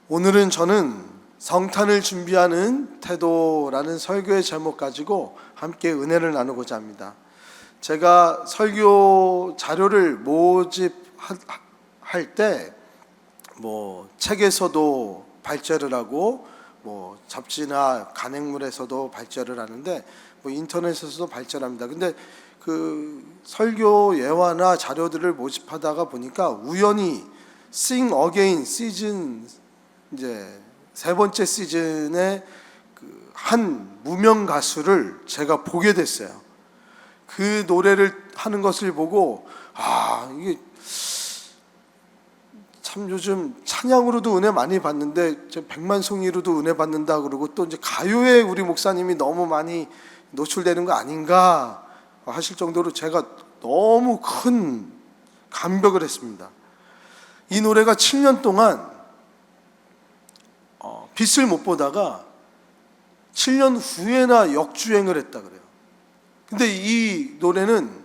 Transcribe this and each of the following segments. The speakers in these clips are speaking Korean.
오늘은 저는 성탄을 준비하는 태도라는 설교의 제목 가지고 함께 은혜를 나누고자 합니다. 제가 설교 자료를 모집할 때 책에서도 발제를 하고 잡지나 간행물에서도 발제를 하는데 인터넷에서도 발제를 합니다. 근데 그 설교 예화나 자료들을 모집하다가 보니까 우연히 Sing Again 시즌 이제 세 번째 시즌에 한 무명 가수를 제가 보게 됐어요. 그 노래를 하는 것을 보고 이게 참 요즘 찬양으로도 은혜 많이 받는데 백만송이로도 은혜 받는다 그러고 또 이제 가요에 우리 목사님이 너무 많이 노출되는 거 아닌가 하실 정도로 제가 너무 큰 감격을 했습니다. 이 노래가 7년 동안 빛을 못 보다가 7년 후에나 역주행을 했다 그래요. 근데 이 노래는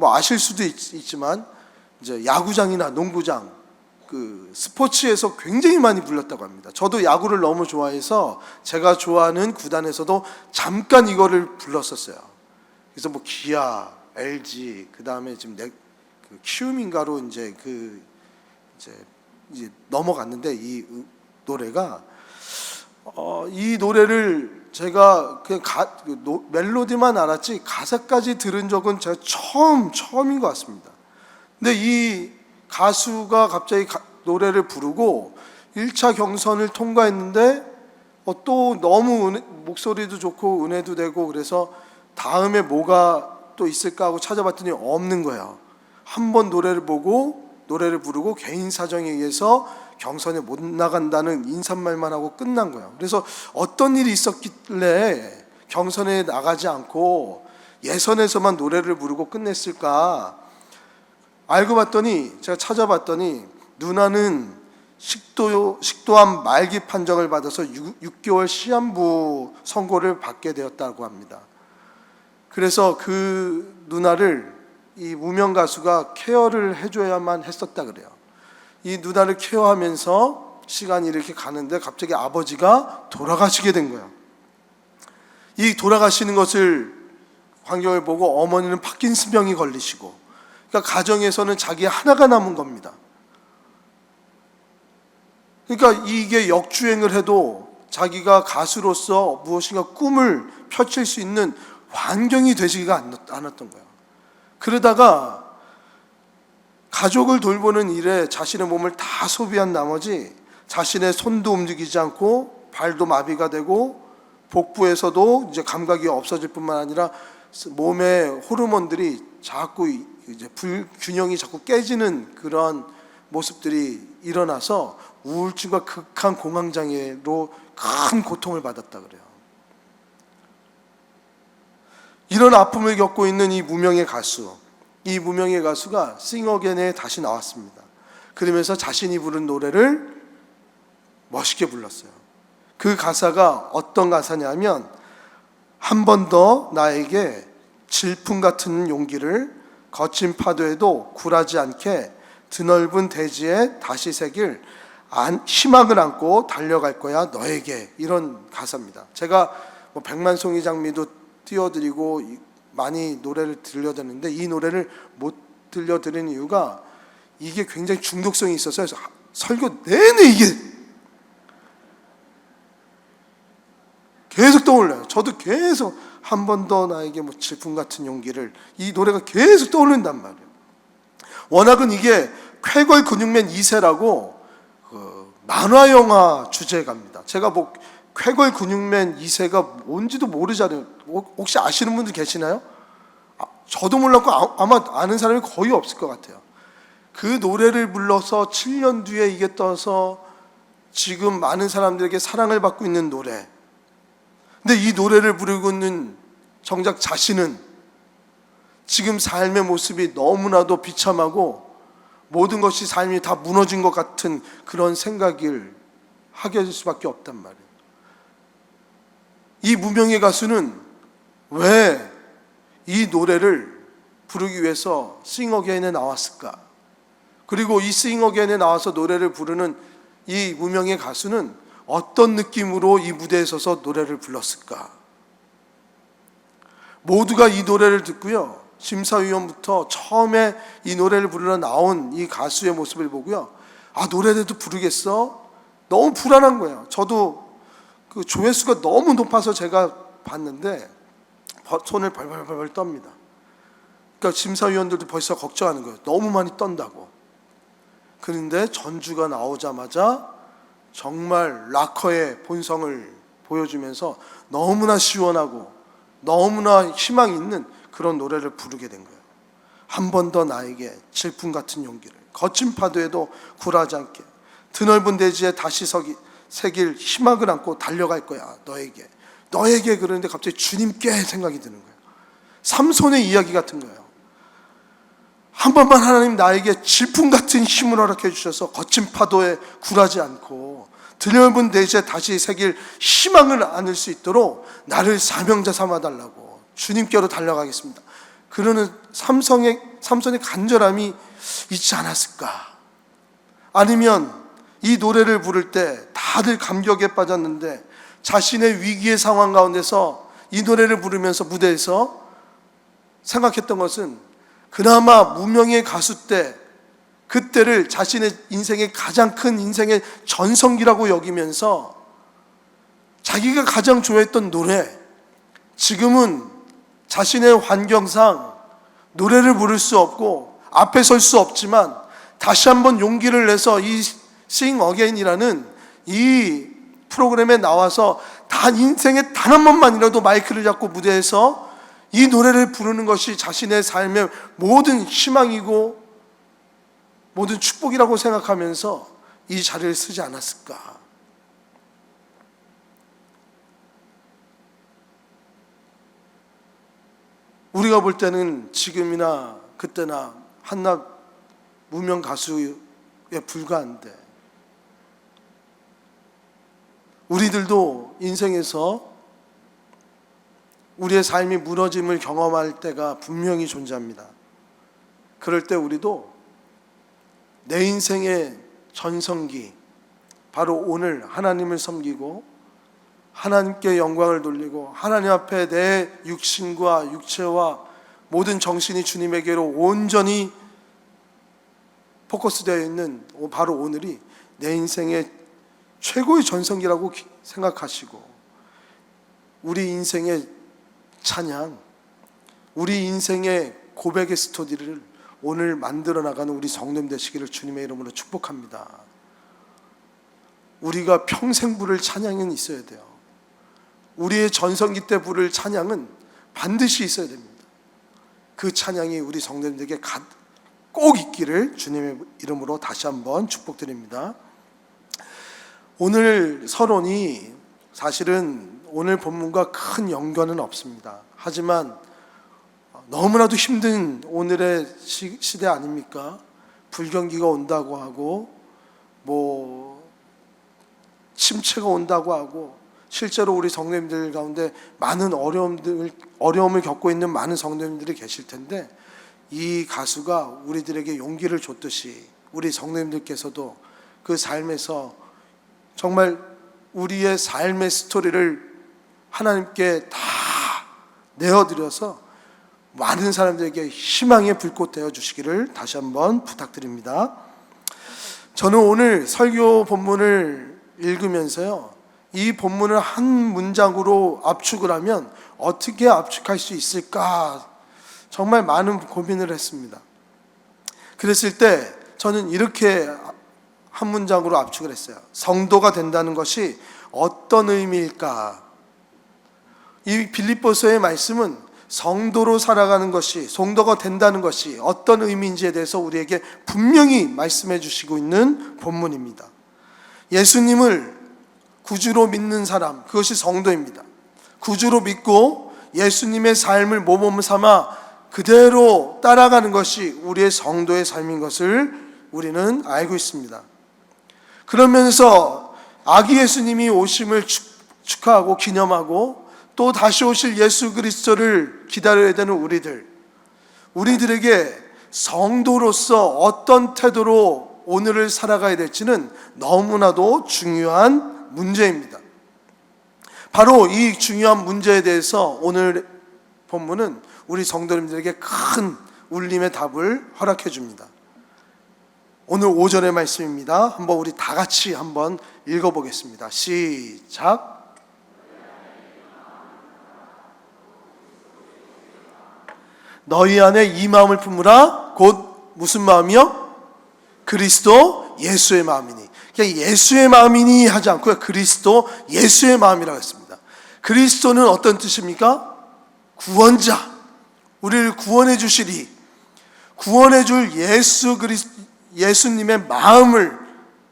아실 수도 있지만 이제 야구장이나 농구장 스포츠에서 굉장히 많이 불렀다고 합니다. 저도 야구를 너무 좋아해서 제가 좋아하는 구단에서도 잠깐 이거를 불렀었어요. 그래서 기아, LG, 그 다음에 지금 키움인가로 이제 넘어갔는데 이 노래가 이 노래를 제가 그냥 멜로디만 알았지 가사까지 들은 적은 제가 처음인 것 같습니다. 근데 이 가수가 갑자기 노래를 부르고 1차 경선을 통과했는데 또 너무 목소리도 좋고 은혜도 되고 그래서 다음에 뭐가 또 있을까 하고 찾아봤더니 없는 거예요. 한 번 노래를 부르고 개인 사정에 의해서 경선에 못 나간다는 인사말만 하고 끝난 거예요. 그래서 어떤 일이 있었길래 경선에 나가지 않고 예선에서만 노래를 부르고 끝냈을까 알고 봤더니 제가 찾아봤더니 누나는 식도암 말기 판정을 받아서 6개월 시한부 선고를 받게 되었다고 합니다. 그래서 그 누나를 이 무명 가수가 케어를 해줘야만 했었다 그래요. 이 누나를 케어하면서 시간이 이렇게 가는데 갑자기 아버지가 돌아가시게 된 거예요. 이 돌아가시는 것을 광경을 보고 어머니는 파킨슨병이 걸리시고, 그러니까 가정에서는 자기 하나가 남은 겁니다. 그러니까 이게 역주행을 해도 자기가 가수로서 무엇인가 꿈을 펼칠 수 있는 환경이 되지가 않았던 거예요. 그러다가 가족을 돌보는 일에 자신의 몸을 다 소비한 나머지 자신의 손도 움직이지 않고 발도 마비가 되고 복부에서도 이제 감각이 없어질 뿐만 아니라 몸의 호르몬들이 자꾸 이제 불균형이 자꾸 깨지는 그런 모습들이 일어나서 우울증과 극한 공황장애로 큰 고통을 받았다 그래요. 이런 아픔을 겪고 있는 이 무명의 가수가 Sing Again에 다시 나왔습니다. 그러면서 자신이 부른 노래를 멋있게 불렀어요. 그 가사가 어떤 가사냐면, 한 번 더 나에게 질풍 같은 용기를, 거친 파도에도 굴하지 않게 드넓은 대지에 다시 새길 희망을 안고 달려갈 거야 너에게, 이런 가사입니다. 제가 백만송이 장미도 띄워드리고 많이 노래를 들려드렸는데 이 노래를 못 들려드리는 이유가 이게 굉장히 중독성이 있어서 설교 내내 이게 계속 떠올라요. 저도 계속 한 번 더 나에게 질풍 같은 용기를, 이 노래가 계속 떠오른단 말이에요. 워낙은 이게 쾌걸 근육맨 2세라고 만화 영화 주제가입니다. 제가 쾌걸 근육맨 2세가 뭔지도 모르잖아요. 혹시 아시는 분들 계시나요? 저도 몰랐고 아마 아는 사람이 거의 없을 것 같아요. 그 노래를 불러서 7년 뒤에 이게 떠서 지금 많은 사람들에게 사랑을 받고 있는 노래. 근데 이 노래를 부르고 있는 정작 자신은 지금 삶의 모습이 너무나도 비참하고 모든 것이 삶이 다 무너진 것 같은 그런 생각을 하게 될 수밖에 없단 말이에요. 이 무명의 가수는 왜 이 노래를 부르기 위해서 Sing Again에 나왔을까? 그리고 이 Sing Again에 나와서 노래를 부르는 이 무명의 가수는 어떤 느낌으로 이 무대에 서서 노래를 불렀을까? 모두가 이 노래를 듣고요, 심사위원부터 처음에 이 노래를 부르러 나온 이 가수의 모습을 보고요, 아, 노래라도 부르겠어? 너무 불안한 거예요. 저도 그 조회수가 너무 높아서 제가 봤는데 손을 벌벌벌 떱니다. 그러니까 심사위원들도 벌써 걱정하는 거예요. 너무 많이 떤다고. 그런데 전주가 나오자마자 정말 락커의 본성을 보여주면서 너무나 시원하고 너무나 희망 있는 그런 노래를 부르게 된 거예요. 한 번 더 나에게 질풍 같은 용기를, 거친 파도에도 굴하지 않게, 드넓은 대지에 다시 새길 희망을 안고 달려갈 거야. 너에게. 그러는데 갑자기 주님께 생각이 드는 거예요. 삼손의 이야기 같은 거예요. 한 번만 하나님 나에게 질풍 같은 힘을 허락해 주셔서 거친 파도에 굴하지 않고 드넓은 대지에 다시 새길 희망을 안을 수 있도록 나를 사명자 삼아달라고 주님께로 달려가겠습니다. 그러는 삼손의 간절함이 있지 않았을까? 아니면 이 노래를 부를 때 다들 감격에 빠졌는데 자신의 위기의 상황 가운데서 이 노래를 부르면서 무대에서 생각했던 것은 그나마 무명의 가수 때 그때를 자신의 인생의 가장 큰 인생의 전성기라고 여기면서 자기가 가장 좋아했던 노래, 지금은 자신의 환경상 노래를 부를 수 없고 앞에 설 수 없지만 다시 한번 용기를 내서 이 Sing Again이라는 이 프로그램에 나와서 인생에 단 한 번만이라도 마이크를 잡고 무대에서 이 노래를 부르는 것이 자신의 삶의 모든 희망이고 모든 축복이라고 생각하면서 이 자리를 쓰지 않았을까? 우리가 볼 때는 지금이나 그때나 한낱 무명 가수에 불과한데 우리들도 인생에서 우리의 삶이 무너짐을 경험할 때가 분명히 존재합니다. 그럴 때 우리도 내 인생의 전성기, 바로 오늘 하나님을 섬기고 하나님께 영광을 돌리고 하나님 앞에 내 육신과 육체와 모든 정신이 주님에게로 온전히 포커스되어 있는 바로 오늘이 내 인생의 최고의 전성기라고 생각하시고 우리 인생의 찬양, 우리 인생의 고백의 스토리를 오늘 만들어 나가는 우리 성도님 되시기를 주님의 이름으로 축복합니다. 우리가 평생 부를 찬양은 있어야 돼요. 우리의 전성기 때 부를 찬양은 반드시 있어야 됩니다. 그 찬양이 우리 성도님들에게 꼭 있기를 주님의 이름으로 다시 한번 축복드립니다. 오늘 서론이 사실은 오늘 본문과 큰 연관은 없습니다. 하지만 너무나도 힘든 오늘의 시대 아닙니까? 불경기가 온다고 하고 침체가 온다고 하고 실제로 우리 성도님들 가운데 많은 어려움을 겪고 있는 많은 성도님들이 계실 텐데 이 가수가 우리들에게 용기를 줬듯이 우리 성도님들께서도 그 삶에서 정말 우리의 삶의 스토리를 하나님께 다 내어드려서 많은 사람들에게 희망의 불꽃 되어 주시기를 다시 한번 부탁드립니다. 저는 오늘 설교 본문을 읽으면서요, 이 본문을 한 문장으로 압축을 하면 어떻게 압축할 수 있을까 정말 많은 고민을 했습니다. 그랬을 때 저는 이렇게 한 문장으로 압축을 했어요. 성도가 된다는 것이 어떤 의미일까? 이 빌립보서의 말씀은 성도로 살아가는 것이, 성도가 된다는 것이 어떤 의미인지에 대해서 우리에게 분명히 말씀해 주시고 있는 본문입니다. 예수님을 구주로 믿는 사람, 그것이 성도입니다. 구주로 믿고 예수님의 삶을 모범 삼아 그대로 따라가는 것이 우리의 성도의 삶인 것을 우리는 알고 있습니다. 그러면서 아기 예수님이 오심을 축하하고 기념하고 또 다시 오실 예수 그리스도를 기다려야 되는 우리들에게 성도로서 어떤 태도로 오늘을 살아가야 될지는 너무나도 중요한 문제입니다. 바로 이 중요한 문제에 대해서 오늘 본문은 우리 성도님들에게 큰 울림의 답을 허락해 줍니다. 오늘 5절의 말씀입니다. 한번 우리 다 같이 한번 읽어보겠습니다. 시작. 너희 안에 이 마음을 품으라. 곧 무슨 마음이요? 그리스도 예수의 마음이니. 그냥 예수의 마음이니 하지 않고요, 그리스도 예수의 마음이라고 했습니다. 그리스도는 어떤 뜻입니까? 구원자, 우리를 구원해 주시리, 구원해 줄 예수님의 마음을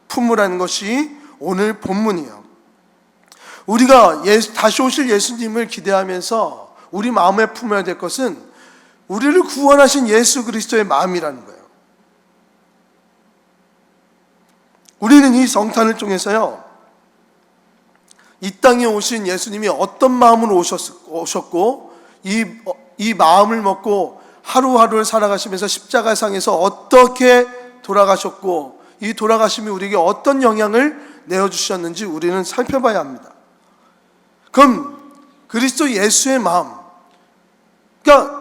품으라는 것이 오늘 본문이에요. 우리가 다시 오실 예수님을 기대하면서 우리 마음에 품어야 될 것은 우리를 구원하신 예수 그리스도의 마음이라는 거예요. 우리는 이 성탄을 통해서요, 이 땅에 오신 예수님이 어떤 마음으로 오셨고 이 마음을 먹고 하루하루를 살아가시면서 십자가상에서 어떻게 돌아가셨고 이 돌아가심이 우리에게 어떤 영향을 내어주셨는지 우리는 살펴봐야 합니다. 그럼 그리스도 예수의 마음, 그러니까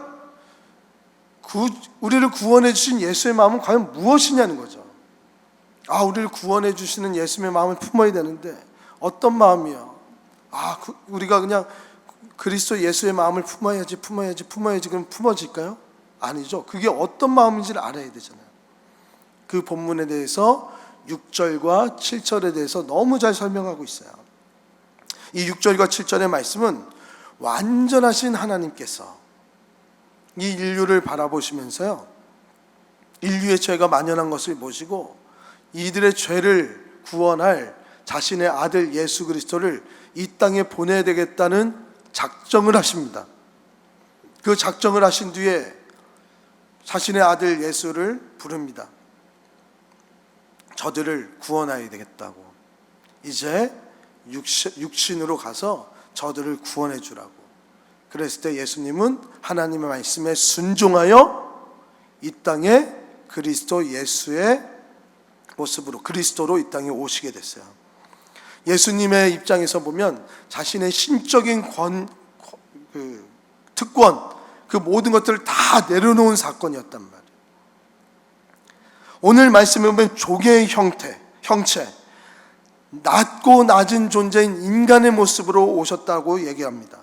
우리를 구원해 주신 예수의 마음은 과연 무엇이냐는 거죠. 우리를 구원해 주시는 예수님의 마음을 품어야 되는데 어떤 마음이요? 우리가 그냥 그리스도 예수의 마음을 품어야지 그럼 품어질까요? 아니죠. 그게 어떤 마음인지를 알아야 되잖아요. 그 본문에 대해서 6절과 7절에 대해서 너무 잘 설명하고 있어요. 이 6절과 7절의 말씀은 완전하신 하나님께서 이 인류를 바라보시면서요, 인류의 죄가 만연한 것을 보시고 이들의 죄를 구원할 자신의 아들 예수 그리스도를 이 땅에 보내야 되겠다는 작정을 하십니다. 그 작정을 하신 뒤에 자신의 아들 예수를 부릅니다. 저들을 구원해야 되겠다고, 이제 육신으로 가서 저들을 구원해 주라고. 그랬을 때 예수님은 하나님의 말씀에 순종하여 이 땅에 그리스도 예수의 모습으로, 그리스도로 이 땅에 오시게 됐어요. 예수님의 입장에서 보면 자신의 신적인 특권, 그 모든 것들을 다 내려놓은 사건이었단 말이에요. 오늘 말씀에 보면 조개의 형체, 낮고 낮은 존재인 인간의 모습으로 오셨다고 얘기합니다.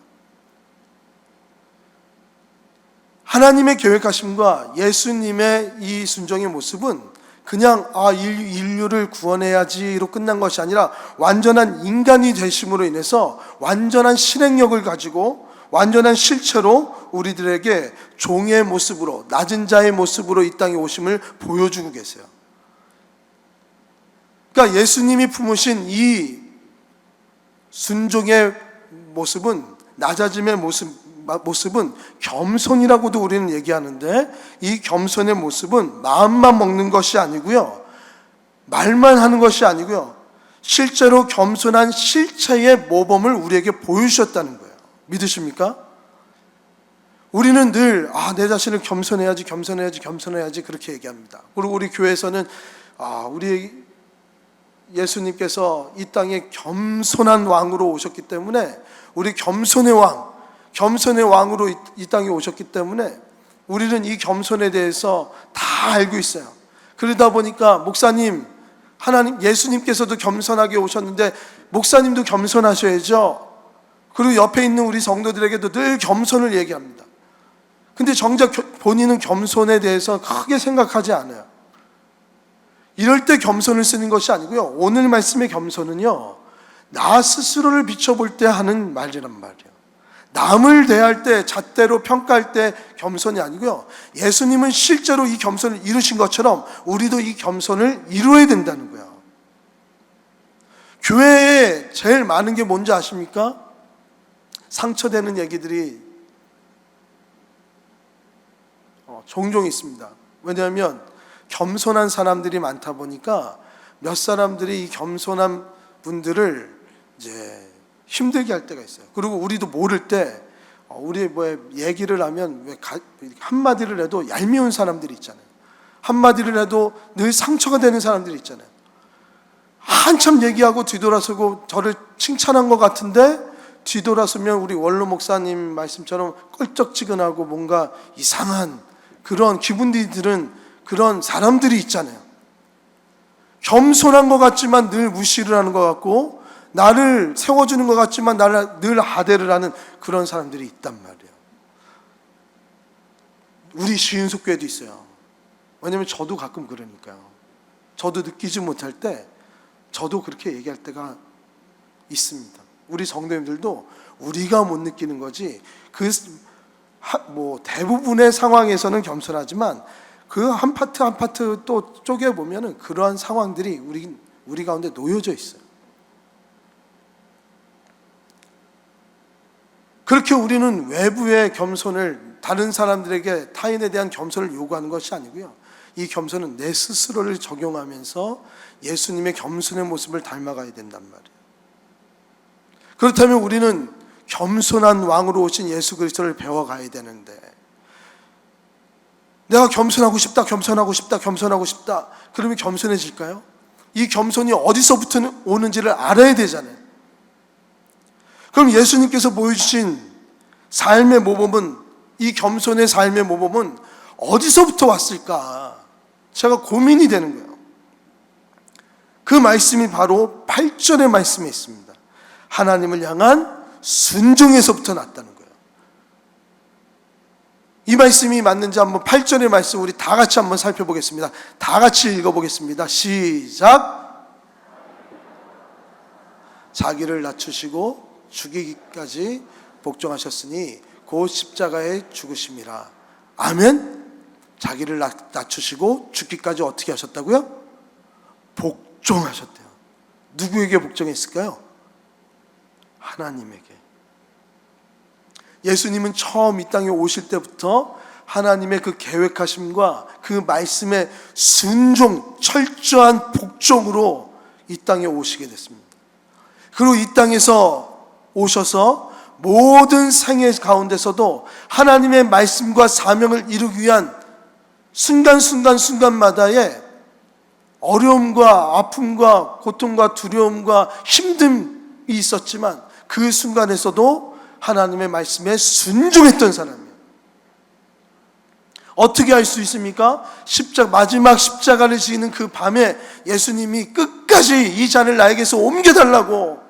하나님의 계획하심과 예수님의 이 순종의 모습은 그냥 인류를 구원해야지로 끝난 것이 아니라 완전한 인간이 되심으로 인해서 완전한 실행력을 가지고 완전한 실체로 우리들에게 종의 모습으로, 낮은 자의 모습으로 이 땅에 오심을 보여주고 계세요. 그러니까 예수님이 품으신 이 순종의 모습은, 낮아짐의 모습은 겸손이라고도 우리는 얘기하는데, 이 겸손의 모습은 마음만 먹는 것이 아니고요, 말만 하는 것이 아니고요, 실제로 겸손한 실체의 모범을 우리에게 보여주셨다는 거예요. 믿으십니까? 우리는 늘 내 자신을 겸손해야지 그렇게 얘기합니다. 그리고 우리 교회에서는 우리 예수님께서 이 땅에 겸손한 왕으로 오셨기 때문에, 우리 겸손의 왕으로 이 땅에 오셨기 때문에 우리는 이 겸손에 대해서 다 알고 있어요. 그러다 보니까 목사님, 예수님께서도 겸손하게 오셨는데 목사님도 겸손하셔야죠. 그리고 옆에 있는 우리 성도들에게도 늘 겸손을 얘기합니다. 근데 정작 본인은 겸손에 대해서 크게 생각하지 않아요. 이럴 때 겸손을 쓰는 것이 아니고요, 오늘 말씀의 겸손은요, 나 스스로를 비춰볼 때 하는 말이란 말이에요. 남을 대할 때, 잣대로 평가할 때 겸손이 아니고요, 예수님은 실제로 이 겸손을 이루신 것처럼 우리도 이 겸손을 이루어야 된다는 거예요. 교회에 제일 많은 게 뭔지 아십니까? 상처되는 얘기들이 종종 있습니다. 왜냐하면 겸손한 사람들이 많다 보니까 몇 사람들이 이 겸손한 분들을 이제 힘들게 할 때가 있어요. 그리고 우리도 모를 때 우리 얘기를 하면 한마디를 해도 얄미운 사람들이 있잖아요. 한마디를 해도 늘 상처가 되는 사람들이 있잖아요. 한참 얘기하고 뒤돌아서고 저를 칭찬한 것 같은데 뒤돌아서면 우리 원로 목사님 말씀처럼 껄쩍지근하고 뭔가 이상한 그런 기분들이 드는 그런 사람들이 있잖아요. 겸손한 것 같지만 늘 무시를 하는 것 같고, 나를 세워주는 것 같지만 나를 늘 하대를 하는 그런 사람들이 있단 말이에요. 우리 시윤속교회도 있어요. 왜냐면 저도 가끔 그러니까요. 저도 느끼지 못할 때 저도 그렇게 얘기할 때가 있습니다. 우리 성도님들도 우리가 못 느끼는 거지, 대부분의 상황에서는 겸손하지만 그 한 파트 한 파트 또 쪼개 보면은 그러한 상황들이 우리 가운데 놓여져 있어요. 그렇게 우리는 외부의 겸손을, 다른 사람들에게 타인에 대한 겸손을 요구하는 것이 아니고요, 이 겸손은 내 스스로를 적용하면서 예수님의 겸손의 모습을 닮아가야 된단 말이에요. 그렇다면 우리는 겸손한 왕으로 오신 예수 그리스도를 배워가야 되는데, 내가 겸손하고 싶다, 겸손하고 싶다, 겸손하고 싶다, 그러면 겸손해질까요? 이 겸손이 어디서부터 오는지를 알아야 되잖아요. 그럼 예수님께서 보여주신 삶의 모범은, 이 겸손의 삶의 모범은 어디서부터 왔을까? 제가 고민이 되는 거예요. 그 말씀이 바로 8절의 말씀에 있습니다. 하나님을 향한 순종에서부터 났다는 거예요. 이 말씀이 맞는지 한번 8절의 말씀 우리 다 같이 한번 살펴보겠습니다. 다 같이 읽어보겠습니다. 시작. 자기를 낮추시고 죽이기까지 복종하셨으니 곧 십자가에 죽으심이라. 아멘. 자기를 낮추시고 죽기까지 어떻게 하셨다고요? 복종하셨대요. 누구에게 복종했을까요? 하나님에게. 예수님은 처음 이 땅에 오실 때부터 하나님의 그 계획하심과 그 말씀의 순종, 철저한 복종으로 이 땅에 오시게 됐습니다. 그리고 이 땅에서 오셔서 모든 생애 가운데서도 하나님의 말씀과 사명을 이루기 위한 순간마다의 어려움과 아픔과 고통과 두려움과 힘듦이 있었지만 그 순간에서도 하나님의 말씀에 순종했던 사람이에요. 어떻게 할 수 있습니까? 마지막 십자가를 지는 그 밤에 예수님이 끝까지 이 잔을 나에게서 옮겨달라고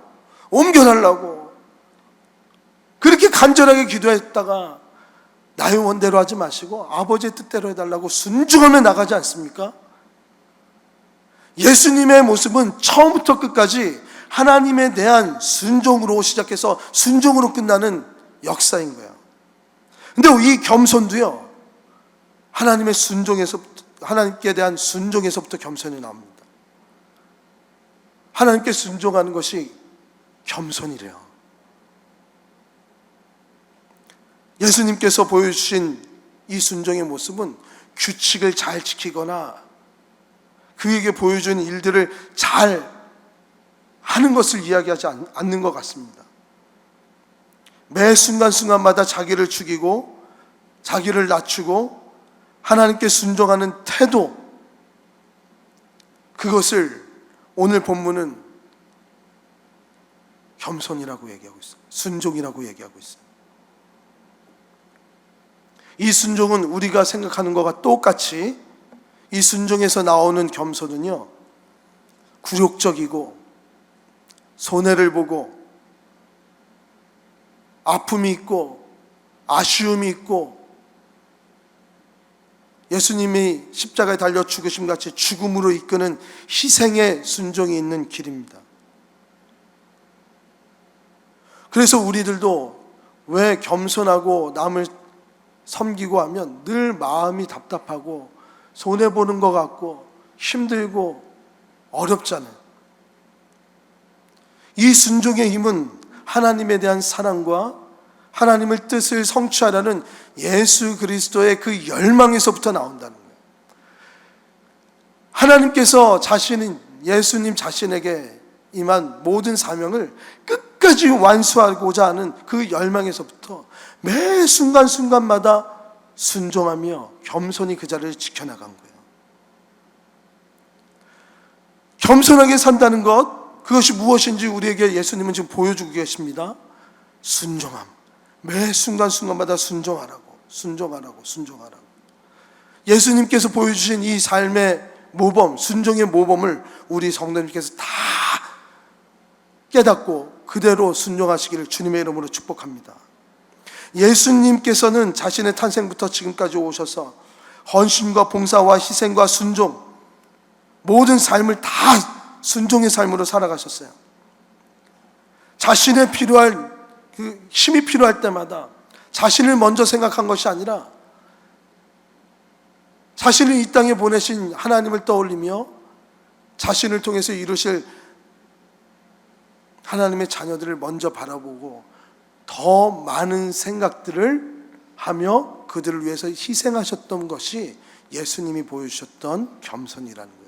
그렇게 간절하게 기도했다가 나의 원대로 하지 마시고 아버지의 뜻대로 해달라고 순종하며 나가지 않습니까? 예수님의 모습은 처음부터 끝까지 하나님에 대한 순종으로 시작해서 순종으로 끝나는 역사인 거예요. 근데 이 겸손도요, 하나님께 대한 순종에서부터 겸손이 나옵니다. 하나님께 순종하는 것이 겸손이래요. 예수님께서 보여주신 이 순종의 모습은 규칙을 잘 지키거나 그에게 보여준 일들을 잘 하는 것을 이야기하지 않는 것 같습니다. 매 순간순간마다 자기를 죽이고 자기를 낮추고 하나님께 순종하는 태도, 그것을 오늘 본문은 겸손이라고 얘기하고 있어요. 순종이라고 얘기하고 있어요. 이 순종은 우리가 생각하는 것과 똑같이 이 순종에서 나오는 겸손은요, 굴욕적이고 손해를 보고 아픔이 있고 아쉬움이 있고 예수님이 십자가에 달려 죽으심 같이 죽음으로 이끄는 희생의 순종이 있는 길입니다. 그래서 우리들도 왜 겸손하고 남을 섬기고 하면 늘 마음이 답답하고 손해보는 것 같고 힘들고 어렵잖아요. 이 순종의 힘은 하나님에 대한 사랑과 하나님의 뜻을 성취하려는 예수 그리스도의 그 열망에서부터 나온다는 거예요. 하나님께서 예수님 자신에게 임한 모든 사명을 끝까지 완수하고자 하는 그 열망에서부터 매 순간순간마다 순종하며 겸손히 그 자리를 지켜나간 거예요. 겸손하게 산다는 것, 그것이 무엇인지 우리에게 예수님은 지금 보여주고 계십니다. 순종함. 매 순간순간마다 순종하라고. 예수님께서 보여주신 이 삶의 모범, 순종의 모범을 우리 성도님께서 다 깨닫고 그대로 순종하시기를 주님의 이름으로 축복합니다. 예수님께서는 자신의 탄생부터 지금까지 오셔서 헌신과 봉사와 희생과 순종, 모든 삶을 다 순종의 삶으로 살아가셨어요. 자신의 필요할 힘이 필요할 때마다 자신을 먼저 생각한 것이 아니라 자신을 이 땅에 보내신 하나님을 떠올리며 자신을 통해서 이루실 하나님의 자녀들을 먼저 바라보고 더 많은 생각들을 하며 그들을 위해서 희생하셨던 것이 예수님이 보여주셨던 겸손이라는 거예요.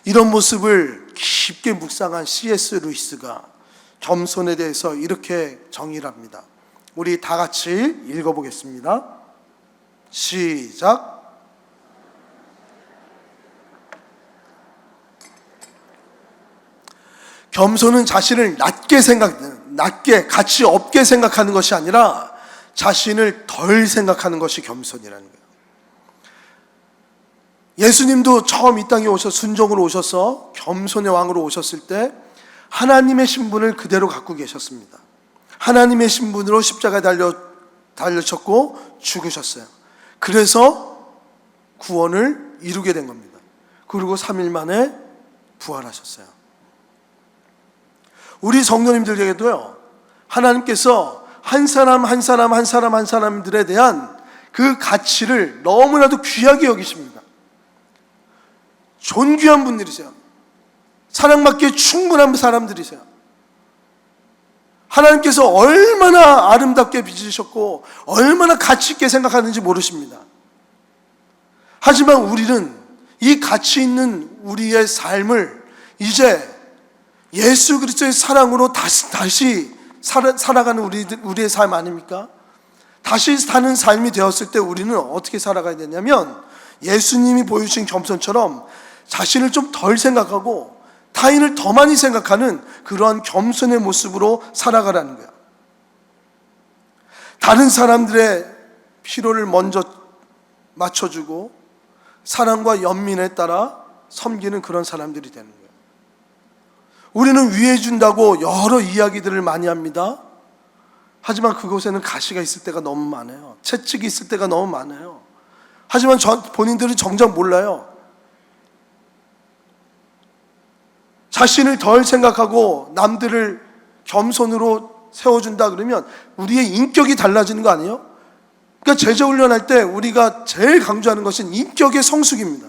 이런 모습을 깊게 묵상한 C.S. 루이스가 겸손에 대해서 이렇게 정의를 합니다. 우리 다 같이 읽어보겠습니다. 시작. 겸손은 자신을 낮게 가치 없게 생각하는 것이 아니라 자신을 덜 생각하는 것이 겸손이라는 거예요. 예수님도 처음 이 땅에 순종으로 오셔서 겸손의 왕으로 오셨을 때 하나님의 신분을 그대로 갖고 계셨습니다. 하나님의 신분으로 십자가에 달려셨고 죽으셨어요. 그래서 구원을 이루게 된 겁니다. 그리고 3일 만에 부활하셨어요. 우리 성도님들에게도요, 하나님께서 한 사람들에 대한 그 가치를 너무나도 귀하게 여기십니다. 존귀한 분들이세요. 사랑받기에 충분한 사람들이세요. 하나님께서 얼마나 아름답게 빚으셨고 얼마나 가치 있게 생각하는지 모르십니다. 하지만 우리는 이 가치 있는 우리의 삶을 이제 예수 그리스도의 사랑으로 다시 살아가는 우리의 삶 아닙니까? 다시 사는 삶이 되었을 때 우리는 어떻게 살아가야 되냐면 예수님이 보여주신 겸손처럼 자신을 좀 덜 생각하고 타인을 더 많이 생각하는 그러한 겸손의 모습으로 살아가라는 거야. 다른 사람들의 필요를 먼저 맞춰주고 사랑과 연민에 따라 섬기는 그런 사람들이 되는 거예요. 우리는 위해 준다고 여러 이야기들을 많이 합니다. 하지만 그곳에는 가시가 있을 때가 너무 많아요. 채찍이 있을 때가 너무 많아요. 하지만 본인들은 정작 몰라요. 자신을 덜 생각하고 남들을 겸손으로 세워준다 그러면 우리의 인격이 달라지는 거 아니에요? 그러니까 제자 훈련할 때 우리가 제일 강조하는 것은 인격의 성숙입니다.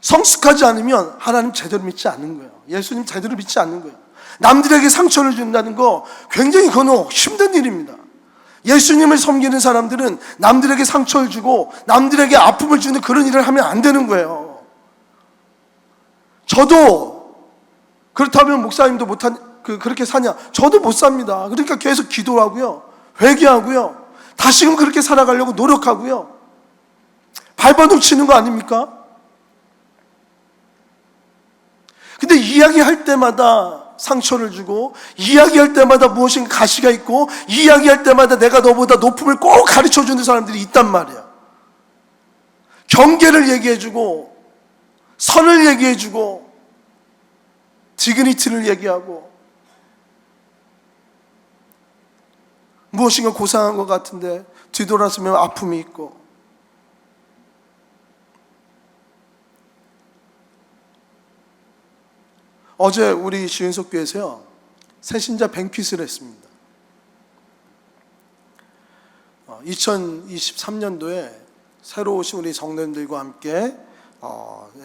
성숙하지 않으면 하나님 제대로 믿지 않는 거예요. 예수님 제대로 믿지 않는 거예요. 남들에게 상처를 준다는 거 굉장히 그건 힘든 일입니다. 예수님을 섬기는 사람들은 남들에게 상처를 주고 남들에게 아픔을 주는 그런 일을 하면 안 되는 거예요. 저도 그렇다면 목사님도 그렇게 사냐? 저도 못 삽니다. 그러니까 계속 기도하고요, 회개하고요, 다시금 그렇게 살아가려고 노력하고요. 발버둥 치는 거 아닙니까? 근데 이야기할 때마다 상처를 주고, 이야기할 때마다 무엇인가 가시가 있고, 이야기할 때마다 내가 너보다 높음을 꼭 가르쳐주는 사람들이 있단 말이야. 경계를 얘기해주고, 선을 얘기해주고, 디그니티를 얘기하고, 무엇인가 고상한 것 같은데 뒤돌아서면 아픔이 있고, 어제 우리 시은석교회에서요 새신자 뱅퀴스를 했습니다. 2023년도에 새로 오신 우리 성도님들과 함께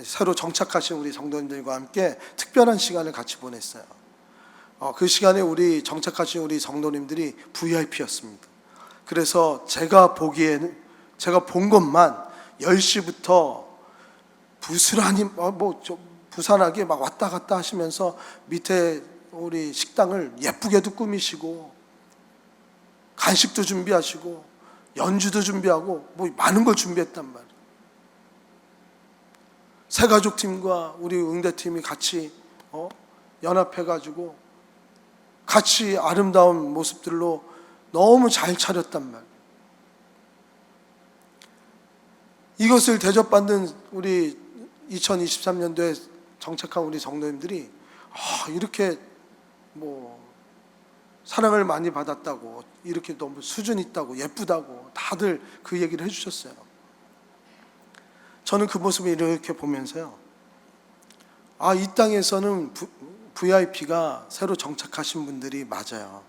새로 정착하신 우리 성도님들과 함께 특별한 시간을 같이 보냈어요. 그 시간에 우리 정착하신 우리 성도님들이 VIP였습니다. 그래서 제가 보기에는 제가 본 것만 10시부터 부스란히 부산하게 막 왔다 갔다 하시면서 밑에 우리 식당을 예쁘게도 꾸미시고 간식도 준비하시고 연주도 준비하고 많은 걸 준비했단 말이에요. 새가족팀과 우리 응대팀이 같이 연합해가지고 같이 아름다운 모습들로 너무 잘 차렸단 말이에요. 이것을 대접받는 우리 2023년도에 정착한 우리 성도님들이 이렇게 사랑을 많이 받았다고, 이렇게 너무 수준 있다고, 예쁘다고 다들 그 얘기를 해주셨어요. 저는 그 모습을 이렇게 보면서요, 이 땅에서는 VIP가 새로 정착하신 분들이 맞아요.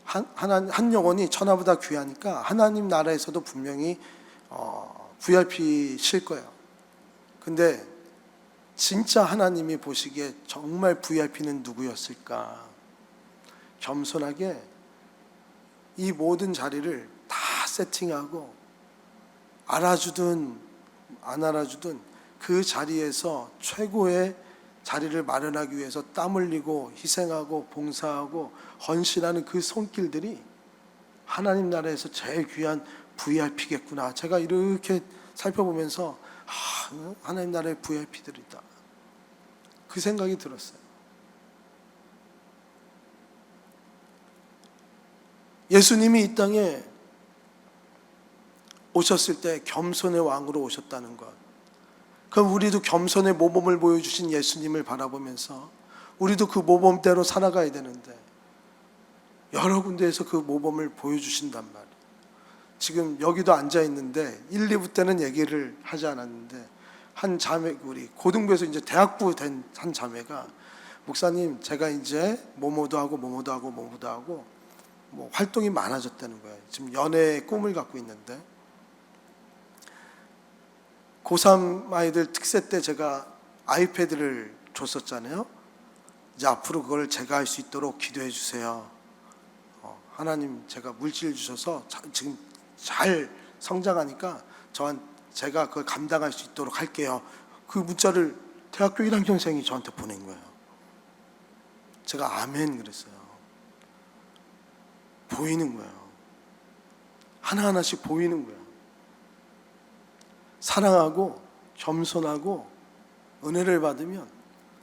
한 영혼이 천하보다 귀하니까 하나님 나라에서도 분명히 VIP실 거예요. 근데 진짜 하나님이 보시기에 정말 VIP는 누구였을까? 겸손하게 이 모든 자리를 다 세팅하고, 알아주든 안 알아주든 그 자리에서 최고의 자리를 마련하기 위해서 땀 흘리고 희생하고 봉사하고 헌신하는 그 손길들이 하나님 나라에서 제일 귀한 VIP겠구나. 제가 이렇게 살펴보면서 하나님 나라의 VIP들이다, 그 생각이 들었어요. 예수님이 이 땅에 오셨을 때 겸손의 왕으로 오셨다는 것, 그럼 우리도 겸손의 모범을 보여주신 예수님을 바라보면서 우리도 그 모범대로 살아가야 되는데, 여러 군데에서 그 모범을 보여주신단 말이에요. 지금 여기도 앉아 있는데 1, 2부 때는 얘기를 하지 않았는데, 한 자매, 우리 고등부에서 이제 대학부 된 한 자매가, 목사님 제가 이제 뭐뭐도 하고 뭐뭐도 하고 뭐뭐도 하고 활동이 많아졌다는 거예요. 지금 연애의 꿈을 갖고 있는데, 고3 아이들 특세 때 제가 아이패드를 줬었잖아요. 이제 앞으로 그걸 제가 할 수 있도록 기도해 주세요. 하나님 제가 물질 주셔서 지금 잘 성장하니까 제가 그걸 감당할 수 있도록 할게요. 그 문자를 대학교 1학년생이 저한테 보낸 거예요. 제가 아멘 그랬어요. 보이는 거예요. 하나하나씩 보이는 거예요. 사랑하고 겸손하고 은혜를 받으면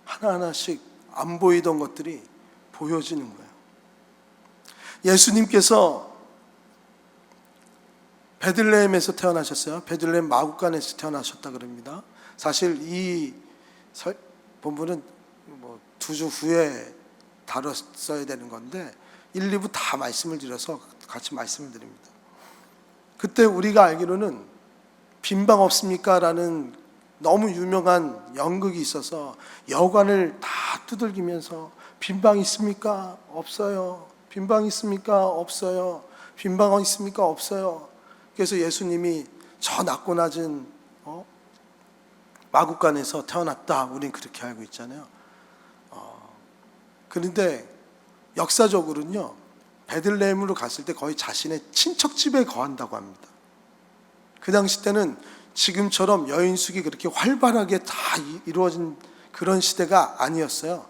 하나하나씩 안 보이던 것들이 보여지는 거예요. 예수님께서 베들레헴에서 태어나셨어요. 베들레헴 마구간에서 태어나셨다 그럽니다. 사실 이 본문은 2주 후에 다뤘어야 되는 건데 1, 2부 다 말씀을 드려서 같이 말씀을 드립니다. 그때 우리가 알기로는 빈방 없습니까? 라는 너무 유명한 연극이 있어서 여관을 다 두들기면서 빈방 있습니까? 없어요. 빈방 있습니까? 없어요. 빈방 있습니까? 없어요. 그래서 예수님이 저 낮고 낮은 마구간에서 태어났다, 우린 그렇게 알고 있잖아요. 그런데 역사적으로는요, 베들레헴으로 갔을 때 거의 자신의 친척집에 거한다고 합니다. 그 당시 때는 지금처럼 여인숙이 그렇게 활발하게 다 이루어진 그런 시대가 아니었어요.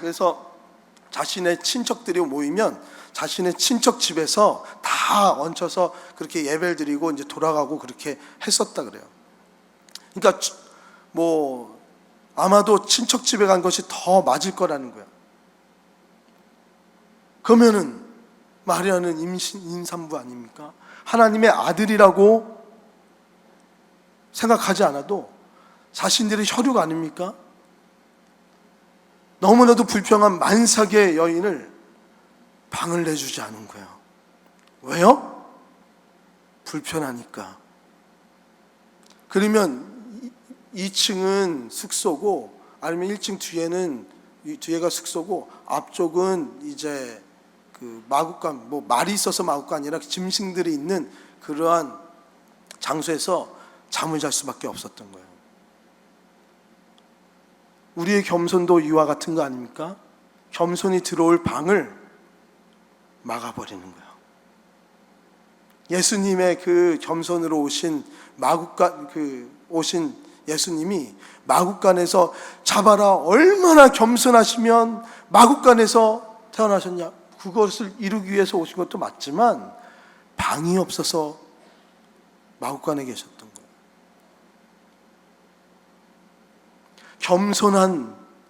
그래서 자신의 친척들이 모이면 자신의 친척 집에서 다 얹혀서 그렇게 예배를 드리고 이제 돌아가고 그렇게 했었다 그래요. 그러니까 아마도 친척 집에 간 것이 더 맞을 거라는 거예요. 그러면은 마리아는 임산부 아닙니까? 하나님의 아들이라고 생각하지 않아도 자신들의 혈육 아닙니까? 너무나도 불평한 만삭의 여인을 방을 내주지 않은 거예요. 왜요? 불편하니까. 그러면 2층은 숙소고, 아니면 1층 뒤에가 숙소고, 앞쪽은 이제 그 마구간, 말이 있어서 마구가 아니라 짐승들이 있는 그러한 장소에서 잠을 잘 수밖에 없었던 거예요. 우리의 겸손도 이와 같은 거 아닙니까? 겸손이 들어올 방을 막아버리는 거예요. 예수님의 그 겸손으로 오신 오신 예수님이 마구간에서 잡아라, 얼마나 겸손하시면 마구간에서 태어나셨냐, 그것을 이루기 위해서 오신 것도 맞지만 방이 없어서 마구간에 계셨던 거예요.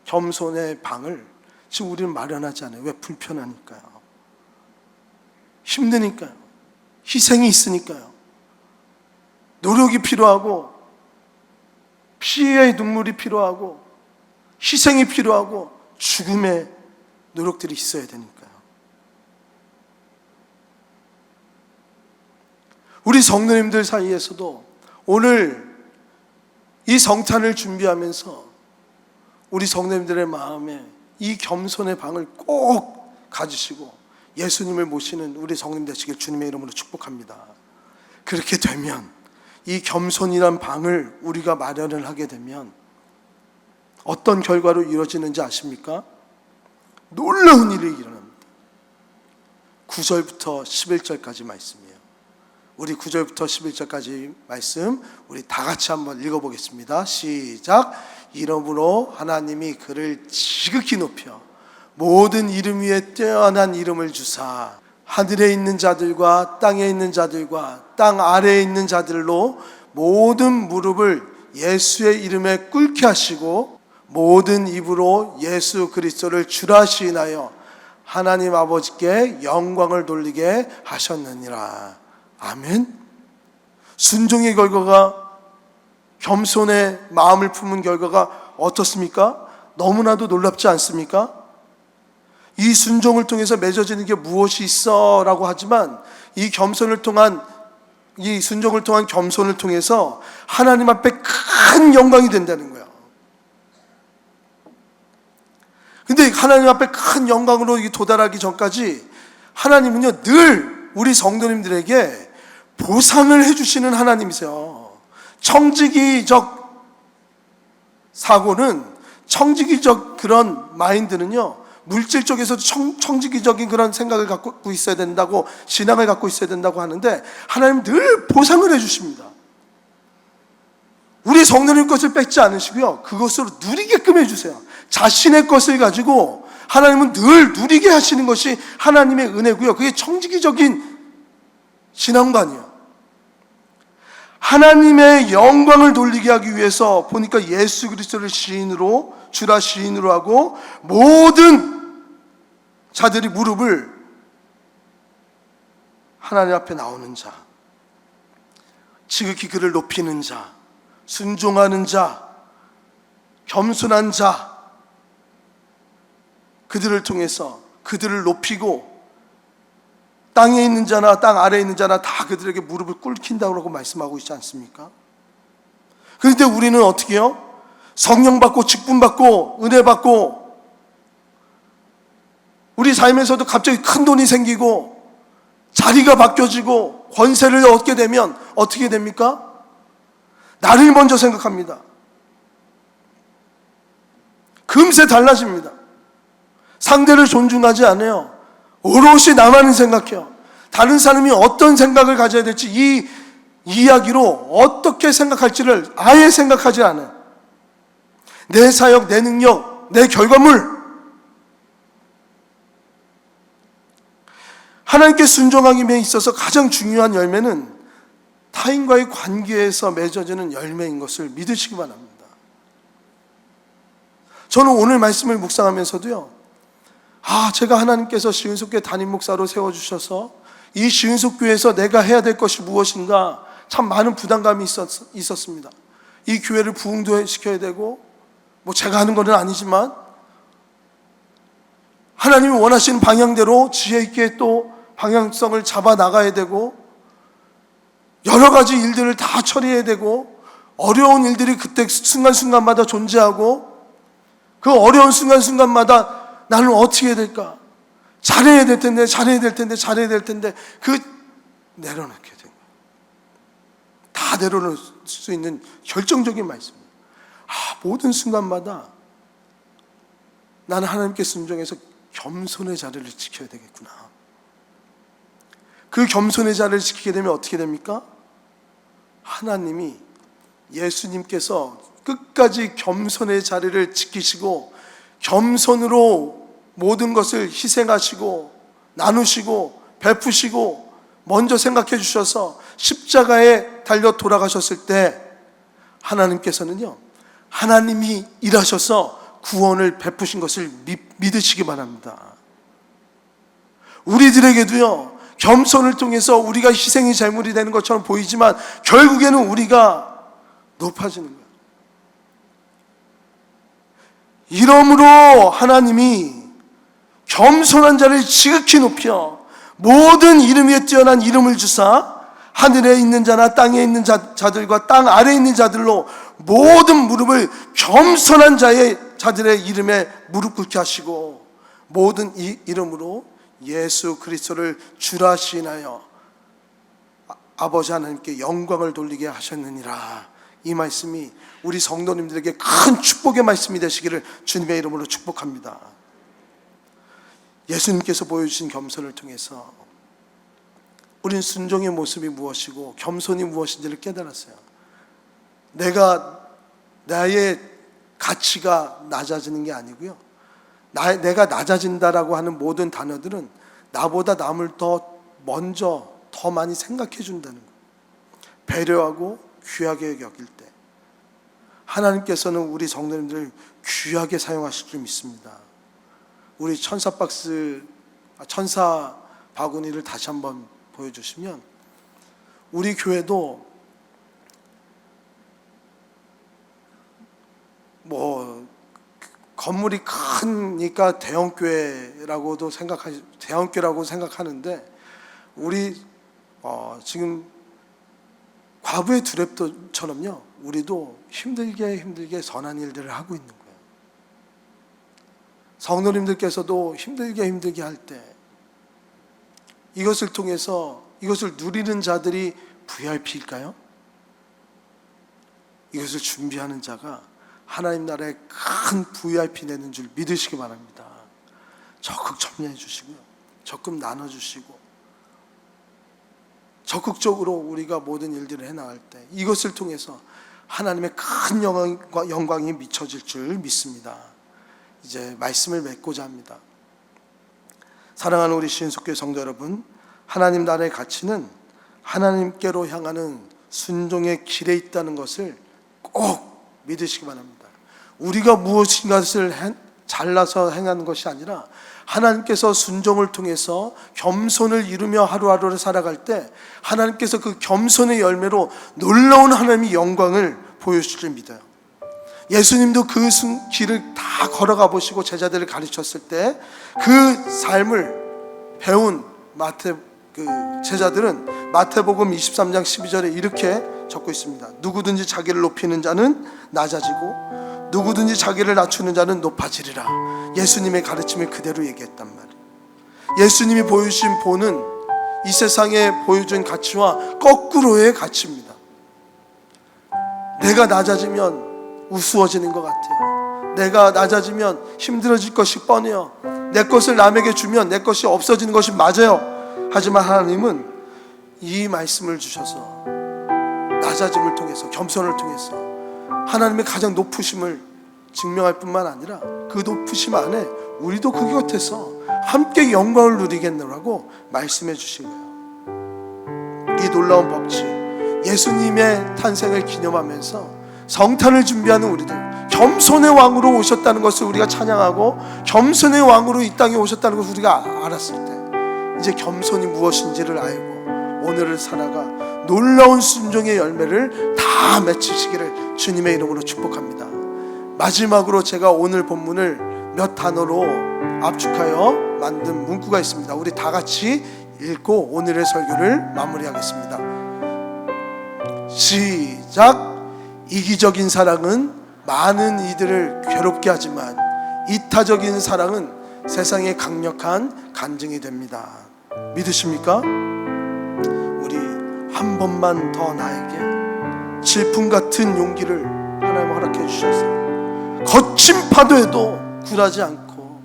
겸손의 방을 지금 우리는 마련하지 않아요. 왜? 불편하니까요. 힘드니까요. 희생이 있으니까요. 노력이 필요하고 피해의 눈물이 필요하고 희생이 필요하고 죽음의 노력들이 있어야 되니까요. 우리 성도님들 사이에서도 오늘 이 성탄을 준비하면서 우리 성도님들의 마음에 이 겸손의 방을 꼭 가지시고 예수님을 모시는 우리 성도님 되시길 주님의 이름으로 축복합니다. 그렇게 되면 이 겸손이란 방을 우리가 마련을 하게 되면 어떤 결과로 이루어지는지 아십니까? 놀라운 일이 일어납니다. 9절부터 11절까지 말씀이에요. 우리 9절부터 11절까지 말씀 우리 다 같이 한번 읽어보겠습니다. 시작. 이러므로 하나님이 그를 지극히 높여 모든 이름 위에 뛰어난 이름을 주사 하늘에 있는 자들과 땅에 있는 자들과 땅 아래에 있는 자들로 모든 무릎을 예수의 이름에 꿇게 하시고 모든 입으로 예수 그리스도를 주라 시인하여 하나님 아버지께 영광을 돌리게 하셨느니라. 아멘. 순종의 결과가, 겸손의 마음을 품은 결과가 어떻습니까? 너무나도 놀랍지 않습니까? 이 순종을 통해서 맺어지는 게 무엇이 있어? 라고 하지만 이 겸손을 통한, 이 순종을 통한 겸손을 통해서 하나님 앞에 큰 영광이 된다는 거예요. 근데 하나님 앞에 큰 영광으로 도달하기 전까지 하나님은요, 늘 우리 성도님들에게 보상을 해주시는 하나님이세요. 청지기적 사고는, 청지기적 그런 마인드는요, 물질 쪽에서도 청지기적인 그런 생각을 갖고 있어야 된다고, 신앙을 갖고 있어야 된다고 하는데 하나님은 늘 보상을 해주십니다. 우리 성도님 것을 뺏지 않으시고요, 그것으로 누리게끔 해주세요. 자신의 것을 가지고 하나님은 늘 누리게 하시는 것이 하나님의 은혜고요, 그게 청지기적인 신앙관이에요. 하나님의 영광을 돌리게 하기 위해서 보니까 예수 그리스도를 시인으로, 주라 시인으로 하고 모든 자들이 무릎을, 하나님 앞에 나오는 자, 지극히 그를 높이는 자, 순종하는 자, 겸손한 자, 그들을 통해서 그들을 높이고 땅에 있는 자나 땅 아래에 있는 자나 다 그들에게 무릎을 꿇힌다고 말씀하고 있지 않습니까? 그런데 우리는 어떻게 해요? 성령 받고 직분 받고 은혜 받고 우리 삶에서도 갑자기 큰 돈이 생기고 자리가 바뀌어지고 권세를 얻게 되면 어떻게 됩니까? 나를 먼저 생각합니다. 금세 달라집니다. 상대를 존중하지 않아요. 오롯이 나만을 생각해요. 다른 사람이 어떤 생각을 가져야 될지, 이 이야기로 어떻게 생각할지를 아예 생각하지 않아요. 내 사역, 내 능력, 내 결과물, 하나님께 순종하기에 있어서 가장 중요한 열매는 타인과의 관계에서 맺어지는 열매인 것을 믿으시기 바랍니다. 저는 오늘 말씀을 묵상하면서도요, 제가 하나님께서 시은속교회 담임 목사로 세워주셔서 이 시은속교회에서 내가 해야 될 것이 무엇인가 참 많은 부담감이 있었습니다. 이 교회를 부흥도 시켜야 되고, 제가 하는 건 아니지만 하나님이 원하시는 방향대로 지혜 있게 또 방향성을 잡아 나가야 되고, 여러 가지 일들을 다 처리해야 되고, 어려운 일들이 그때 순간순간마다 존재하고, 그 어려운 순간순간마다 나는 어떻게 해야 될까? 잘해야 될 텐데, 내려놓게 된 거예요. 다 내려놓을 수 있는 결정적인 말씀입니다. 모든 순간마다 나는 하나님께 순종해서 겸손의 자리를 지켜야 되겠구나. 그 겸손의 자리를 지키게 되면 어떻게 됩니까? 하나님이, 예수님께서 끝까지 겸손의 자리를 지키시고 겸손으로 모든 것을 희생하시고 나누시고 베푸시고 먼저 생각해 주셔서 십자가에 달려 돌아가셨을 때 하나님께서는요, 하나님이 일하셔서 구원을 베푸신 것을 믿으시기 바랍니다. 우리들에게도요, 겸손을 통해서 우리가 희생이 제물이 되는 것처럼 보이지만 결국에는 우리가 높아지는 거예요. 이러므로 하나님이 겸손한 자를 지극히 높여 모든 이름 위에 뛰어난 이름을 주사 하늘에 있는 자나 땅에 있는 자들과 땅 아래에 있는 자들로 모든 무릎을 겸손한 자들의 이름에 무릎 꿇게 하시고 모든 이 이름으로 예수 그리스도를 주라 시인하여 아버지 하나님께 영광을 돌리게 하셨느니라. 이 말씀이 우리 성도님들에게 큰 축복의 말씀이 되시기를 주님의 이름으로 축복합니다. 예수님께서 보여주신 겸손을 통해서 우린 순종의 모습이 무엇이고 겸손이 무엇인지를 깨달았어요. 나의 가치가 낮아지는 게 아니고요, 내가 낮아진다라고 하는 모든 단어들은 나보다 남을 더 많이 생각해 준다는 거예요. 배려하고 귀하게 여길 때 하나님께서는 우리 성도님들을 귀하게 사용하실 줄 믿습니다. 우리 천사 바구니를 다시 한번 보여주시면, 우리 교회도 건물이 크니까 대형교회라고 생각하는데, 우리 지금 과부의 두랩도처럼요, 우리도 힘들게 선한 일들을 하고 있는 거예요. 성도님들께서도 힘들게 할 때 이것을 통해서 이것을 누리는 자들이 VIP일까요? 이것을 준비하는 자가 하나님 나라의 큰 VIP 되는 줄 믿으시기 바랍니다. 적극 참여해 주시고요, 적극 나눠주시고 적극적으로 우리가 모든 일들을 해나갈 때 이것을 통해서 하나님의 큰 영광이 미쳐질 줄 믿습니다. 이제 말씀을 맺고자 합니다. 사랑하는 우리 신속교회 성도 여러분, 하나님 나라의 가치는 하나님께로 향하는 순종의 길에 있다는 것을 꼭 믿으시기 바랍니다. 우리가 무엇인가를 잘나서 행하는 것이 아니라 하나님께서 순종을 통해서 겸손을 이루며 하루하루를 살아갈 때 하나님께서 그 겸손의 열매로 놀라운 하나님의 영광을 보여주실 줄 믿어요. 예수님도 그 길을 다 걸어가 보시고 제자들을 가르쳤을 때 그 삶을 배운 제자들은 마태복음 23장 12절에 이렇게 적고 있습니다. 누구든지 자기를 높이는 자는 낮아지고 누구든지 자기를 낮추는 자는 높아지리라. 예수님의 가르침을 그대로 얘기했단 말이에요. 예수님이 보여주신 본은 이 세상에 보여준 가치와 거꾸로의 가치입니다. 내가 낮아지면 우스워지는 것 같아요. 내가 낮아지면 힘들어질 것이 뻔해요. 내 것을 남에게 주면 내 것이 없어지는 것이 맞아요. 하지만 하나님은 이 말씀을 주셔서 낮아짐을 통해서, 겸손을 통해서 하나님의 가장 높으심을 증명할 뿐만 아니라 그 높으심 안에 우리도 그 곁에서 함께 영광을 누리겠노라고 말씀해 주신 거예요. 이 놀라운 법칙, 예수님의 탄생을 기념하면서 성탄을 준비하는 우리들, 겸손의 왕으로 오셨다는 것을 우리가 찬양하고 겸손의 왕으로 이 땅에 오셨다는 것을 우리가 알았을 때 이제 겸손이 무엇인지를 알고 오늘을 살아가 놀라운 순종의 열매를 다 맺히시기를 주님의 이름으로 축복합니다. 마지막으로 제가 오늘 본문을 몇 단어로 압축하여 만든 문구가 있습니다. 우리 다 같이 읽고 오늘의 설교를 마무리하겠습니다. 시작. 이기적인 사랑은 많은 이들을 괴롭게 하지만 이타적인 사랑은 세상의 강력한 간증이 됩니다. 믿으십니까? 우리 한 번만 더 나에게 질풍 같은 용기를 하나님 허락해 주셔서 거친 파도에도 굴하지 않고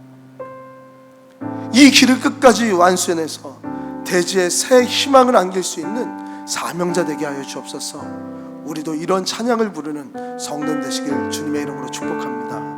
이 길을 끝까지 완수해내서 대지에 새 희망을 안길 수 있는 사명자 되게 하여 주옵소서. 우리도 이런 찬양을 부르는 성도님 되시길 주님의 이름으로 축복합니다.